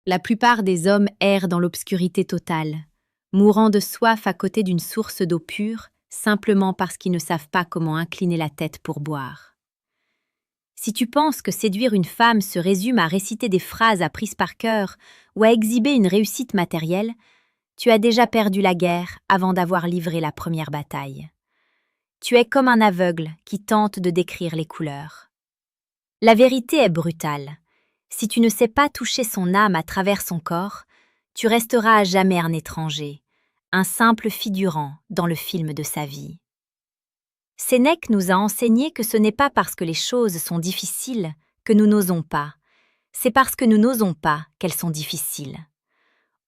La plupart des hommes errent dans l'obscurité totale, mourant de soif à côté d'une source d'eau pure, simplement parce qu'ils ne savent pas comment incliner la tête pour boire. Si tu penses que séduire une femme se résume à réciter des phrases apprises par cœur ou à exhiber une réussite matérielle, tu as déjà perdu la guerre avant d'avoir livré la première bataille. Tu es comme un aveugle qui tente de décrire les couleurs. La vérité est brutale. Si tu ne sais pas toucher son âme à travers son corps, tu resteras à jamais un étranger, un simple figurant dans le film de sa vie. Sénèque nous a enseigné que ce n'est pas parce que les choses sont difficiles que nous n'osons pas, c'est parce que nous n'osons pas qu'elles sont difficiles.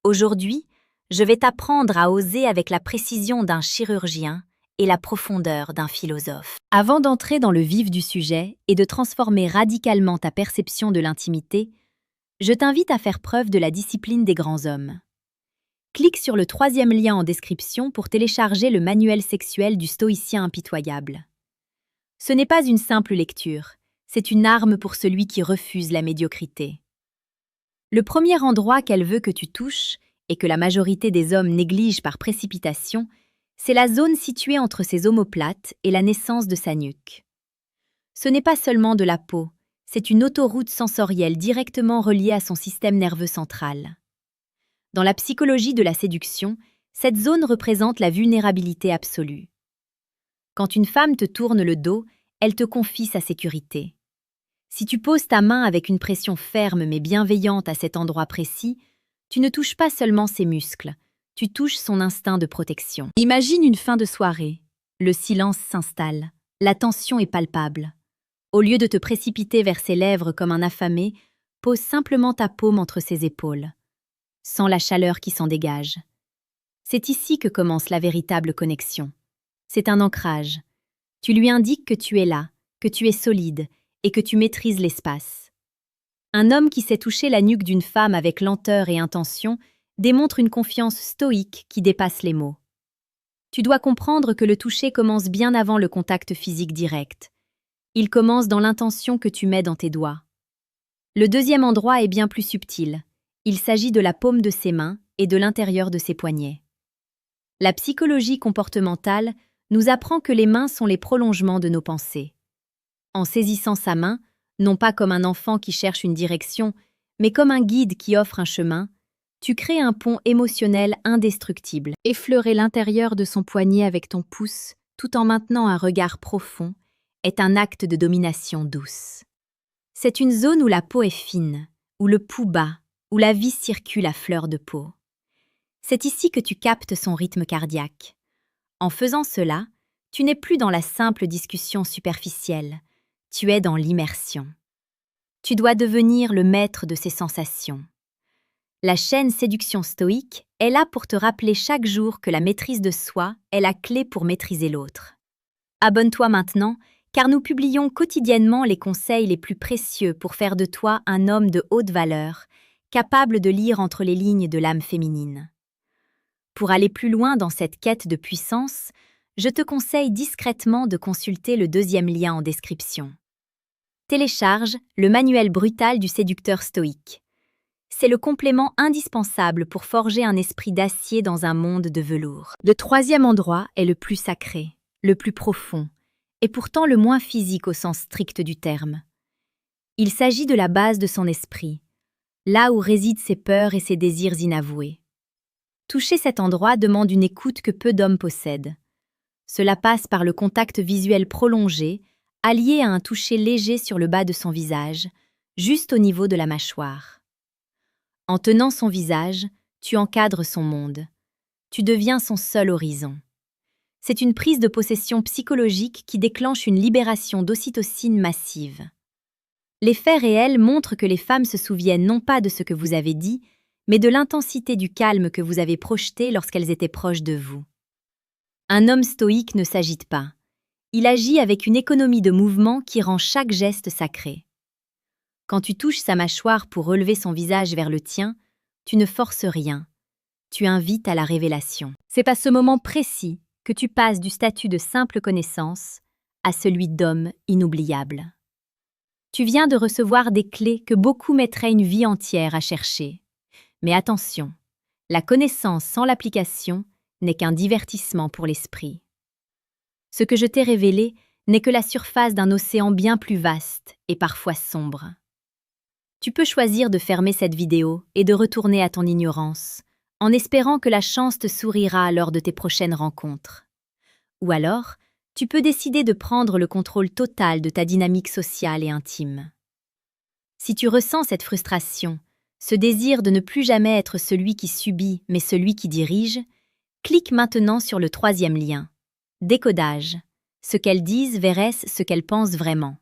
Aujourd'hui, je vais t'apprendre à oser avec la précision d'un chirurgien et la profondeur d'un philosophe. Avant d'entrer dans le vif du sujet et de transformer radicalement ta perception de l'intimité, je t'invite à faire preuve de la discipline des grands hommes. Clique sur le 3e lien en description pour télécharger le manuel sexuel du stoïcien impitoyable. Ce n'est pas une simple lecture, c'est une arme pour celui qui refuse la médiocrité. Le premier endroit qu'elle veut que tu touches, et que la majorité des hommes négligent par précipitation, c'est la zone située entre ses omoplates et la naissance de sa nuque. Ce n'est pas seulement de la peau, c'est une autoroute sensorielle directement reliée à son système nerveux central. Dans la psychologie de la séduction, cette zone représente la vulnérabilité absolue. Quand une femme te tourne le dos, elle te confie sa sécurité. Si tu poses ta main avec une pression ferme mais bienveillante à cet endroit précis, tu ne touches pas seulement ses muscles, tu touches son instinct de protection. Imagine une fin de soirée. Le silence s'installe, la tension est palpable. Au lieu de te précipiter vers ses lèvres comme un affamé, pose simplement ta paume entre ses épaules. Sens la chaleur qui s'en dégage. C'est ici que commence la véritable connexion. C'est un ancrage. Tu lui indiques que tu es là, que tu es solide et que tu maîtrises l'espace. Un homme qui sait toucher la nuque d'une femme avec lenteur et intention démontre une confiance stoïque qui dépasse les mots. Tu dois comprendre que le toucher commence bien avant le contact physique direct. Il commence dans l'intention que tu mets dans tes doigts. Le deuxième endroit est bien plus subtil. Il s'agit de la paume de ses mains et de l'intérieur de ses poignets. La psychologie comportementale nous apprend que les mains sont les prolongements de nos pensées. En saisissant sa main, non pas comme un enfant qui cherche une direction, mais comme un guide qui offre un chemin, tu crées un pont émotionnel indestructible. Effleurer l'intérieur de son poignet avec ton pouce, tout en maintenant un regard profond, est un acte de domination douce. C'est une zone où la peau est fine, où le pouls bat, où la vie circule à fleur de peau. C'est ici que tu captes son rythme cardiaque. En faisant cela, tu n'es plus dans la simple discussion superficielle, tu es dans l'immersion. Tu dois devenir le maître de ses sensations. La chaîne Séduction Stoïque est là pour te rappeler chaque jour que la maîtrise de soi est la clé pour maîtriser l'autre. Abonne-toi maintenant, car nous publions quotidiennement les conseils les plus précieux pour faire de toi un homme de haute valeur, capable de lire entre les lignes de l'âme féminine. Pour aller plus loin dans cette quête de puissance, je te conseille discrètement de consulter le 2e lien en description. Télécharge le manuel brutal du séducteur stoïque. C'est le complément indispensable pour forger un esprit d'acier dans un monde de velours. Le 3e endroit est le plus sacré, le plus profond, et pourtant le moins physique au sens strict du terme. Il s'agit de la base de son esprit, là où résident ses peurs et ses désirs inavoués. Toucher cet endroit demande une écoute que peu d'hommes possèdent. Cela passe par le contact visuel prolongé, allié à un toucher léger sur le bas de son visage, juste au niveau de la mâchoire. En tenant son visage, tu encadres son monde. Tu deviens son seul horizon. C'est une prise de possession psychologique qui déclenche une libération d'ocytocine massive. Les faits réels montrent que les femmes se souviennent non pas de ce que vous avez dit, mais de l'intensité du calme que vous avez projeté lorsqu'elles étaient proches de vous. Un homme stoïque ne s'agite pas. Il agit avec une économie de mouvement qui rend chaque geste sacré. Quand tu touches sa mâchoire pour relever son visage vers le tien, tu ne forces rien. Tu invites à la révélation. C'est à ce moment précis que tu passes du statut de simple connaissance à celui d'homme inoubliable. Tu viens de recevoir des clés que beaucoup mettraient une vie entière à chercher. Mais attention, la connaissance sans l'application n'est qu'un divertissement pour l'esprit. Ce que je t'ai révélé n'est que la surface d'un océan bien plus vaste et parfois sombre. Tu peux choisir de fermer cette vidéo et de retourner à ton ignorance, en espérant que la chance te sourira lors de tes prochaines rencontres. Ou alors, tu peux décider de prendre le contrôle total de ta dynamique sociale et intime. Si tu ressens cette frustration, ce désir de ne plus jamais être celui qui subit mais celui qui dirige, clique maintenant sur le 3e lien. Décodage. Ce qu'elles disent versus ce qu'elles pensent vraiment.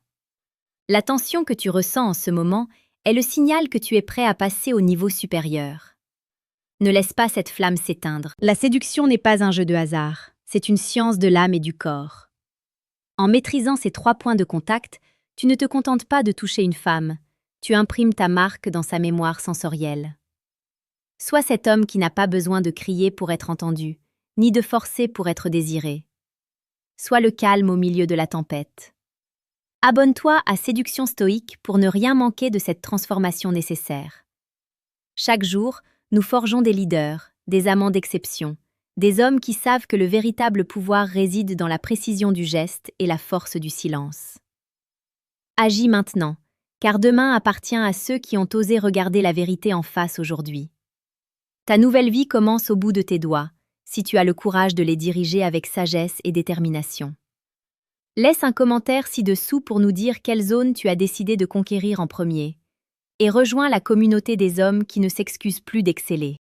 La tension que tu ressens en ce moment est le signal que tu es prêt à passer au niveau supérieur. Ne laisse pas cette flamme s'éteindre. La séduction n'est pas un jeu de hasard, c'est une science de l'âme et du corps. En maîtrisant ces 3 points de contact, tu ne te contentes pas de toucher une femme, tu imprimes ta marque dans sa mémoire sensorielle. Sois cet homme qui n'a pas besoin de crier pour être entendu, ni de forcer pour être désiré. Sois le calme au milieu de la tempête. Abonne-toi à Séduction Stoïque pour ne rien manquer de cette transformation nécessaire. Chaque jour, nous forgeons des leaders, des amants d'exception, des hommes qui savent que le véritable pouvoir réside dans la précision du geste et la force du silence. Agis maintenant, car demain appartient à ceux qui ont osé regarder la vérité en face aujourd'hui. Ta nouvelle vie commence au bout de tes doigts, si tu as le courage de les diriger avec sagesse et détermination. Laisse un commentaire ci-dessous pour nous dire quelle zone tu as décidé de conquérir en premier, et rejoins la communauté des hommes qui ne s'excusent plus d'exceller.